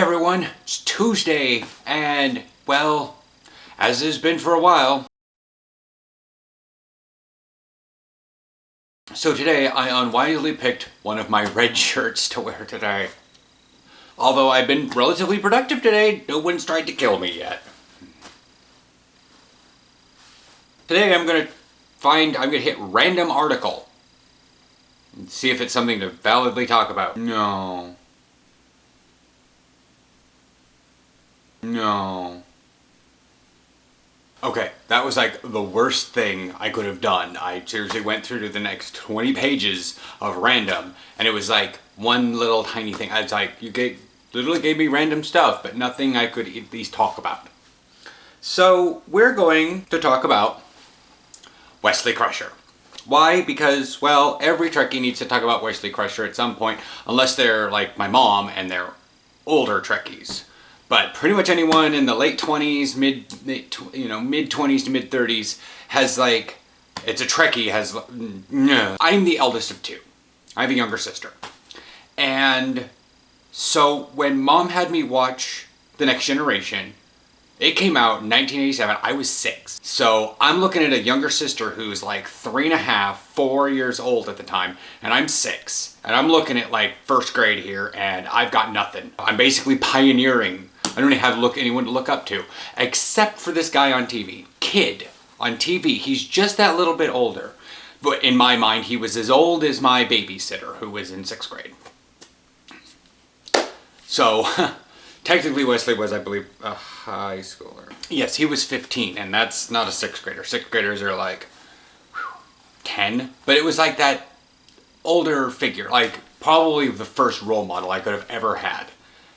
everyone, it's Tuesday, and, well, as it has been for a while. So today, I unwisely picked one of my red shirts to wear today. Although I've been relatively productive today, no one's tried to kill me yet. Today I'm gonna hit random article. And see if it's something to validly talk about. No. Okay, that was like the worst thing I could have done. I seriously went through to the next 20 pages of random, and it was like one little tiny thing. I was like, literally gave me random stuff, but nothing I could at least talk about. So we're going to talk about Wesley Crusher. Why? Because, well, every Trekkie needs to talk about Wesley Crusher at some point, unless they're like my mom and they're older Trekkies. But pretty much anyone in the late 20s, mid 20s to mid 30s has like, it's a Trekkie, I'm the eldest of two. I have a younger sister. And so when mom had me watch The Next Generation, it came out in 1987, I was 6. So I'm looking at a younger sister who's like 3.5, 4 years old at the time, and I'm 6. And I'm looking at like first grade here, and I've got nothing. I'm basically pioneering. I don't even have anyone to look up to, except for this guy on TV. Kid on TV. He's just that little bit older. But in my mind, he was as old as my babysitter, who was in 6th grade. So, technically Wesley was, I believe, a high schooler. Yes, he was 15, and that's not a 6th grader. 6th graders are like 10. But it was like that older figure, like probably the first role model I could have ever had.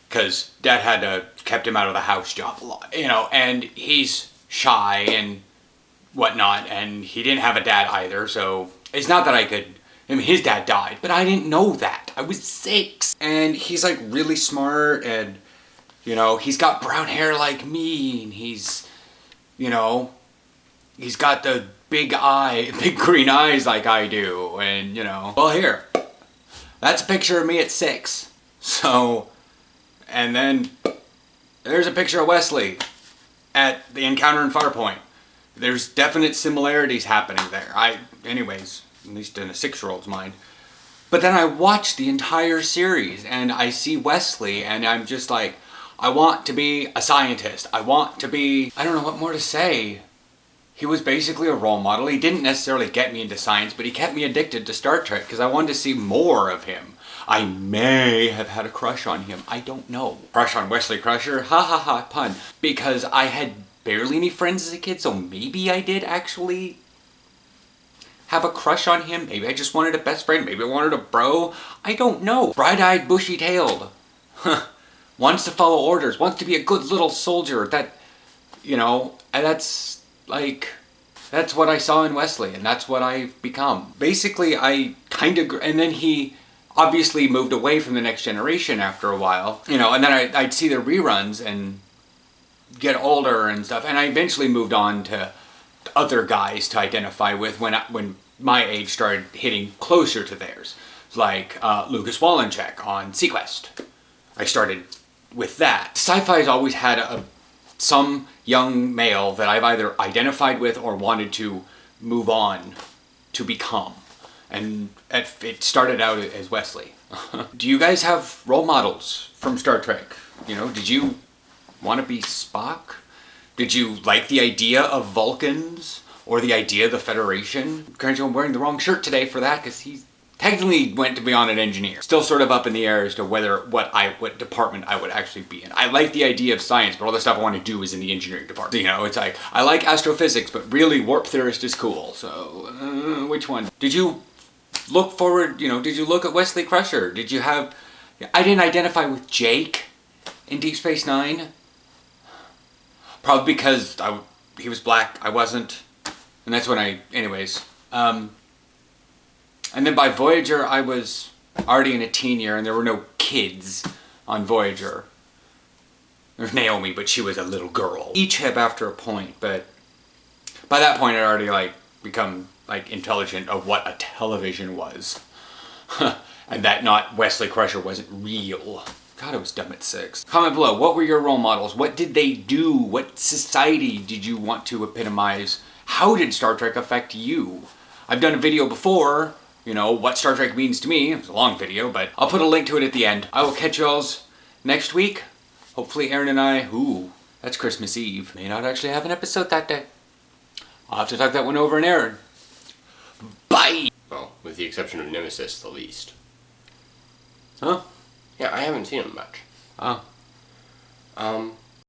Because Dad had kept him out of the house job a lot, and he's shy and whatnot, and he didn't have a dad either, so it's not that his dad died, but I didn't know that. I was 6. And he's like really smart, and, he's got brown hair like me, and he's got the big green eyes like I do, and, well, here, that's a picture of me at 6, so. And then there's a picture of Wesley at the encounter in Farpoint. There's definite similarities happening there. Anyways, at least in a 6-year-old's mind. But then I watch the entire series and I see Wesley and I'm just like, I want to be a scientist. I don't know what more to say. He was basically a role model. He didn't necessarily get me into science, but he kept me addicted to Star Trek because I wanted to see more of him. I may have had a crush on him. I don't know. Crush on Wesley Crusher? Ha ha ha, pun. Because I had barely any friends as a kid, so maybe I did actually have a crush on him. Maybe I just wanted a best friend. Maybe I wanted a bro. I don't know. Bright-eyed, bushy-tailed. Wants to follow orders. Wants to be a good little soldier. And that's what I saw in Wesley, and that's what I've become. Basically, and then he obviously moved away from The Next Generation after a while, and then I'd see the reruns and get older and stuff, and I eventually moved on to other guys to identify with when my age started hitting closer to theirs, like Lucas Wallencheck on Sequest. I started with that. Sci-fi's always had some young male that I've either identified with or wanted to move on to become. And it started out as Wesley. Do you guys have role models from Star Trek? Did you want to be Spock? Did you like the idea of Vulcans? Or the idea of the Federation? Currently I'm wearing the wrong shirt today for that because he technically went to be on an engineer. Still sort of up in the air as to what department I would actually be in. I like the idea of science, but all the stuff I want to do is in the engineering department. It's like, I like astrophysics, but really warp theorist is cool. So, which one? Did you look forward, did you look at Wesley Crusher? I didn't identify with Jake in Deep Space Nine. Probably because he was black, I wasn't. And that's when anyways. And then by Voyager, I was already in a teen year, and there were no kids on Voyager. There's Naomi, but she was a little girl. Each have after a point, but by that point I'd already become intelligent of what a television was. And that not Wesley Crusher wasn't real. God, I was dumb at 6. Comment below, what were your role models? What did they do? What society did you want to epitomize? How did Star Trek affect you? I've done a video before, you know, what Star Trek means to me. It was a long video, but I'll put a link to it at the end. I will catch y'all's next week. Hopefully Aaron and I, that's Christmas Eve, may not actually have an episode that day. I'll have to talk that one over in Aaron. Bye! Well, with the exception of Nemesis, the least. Huh? Yeah, I haven't seen him much. Oh.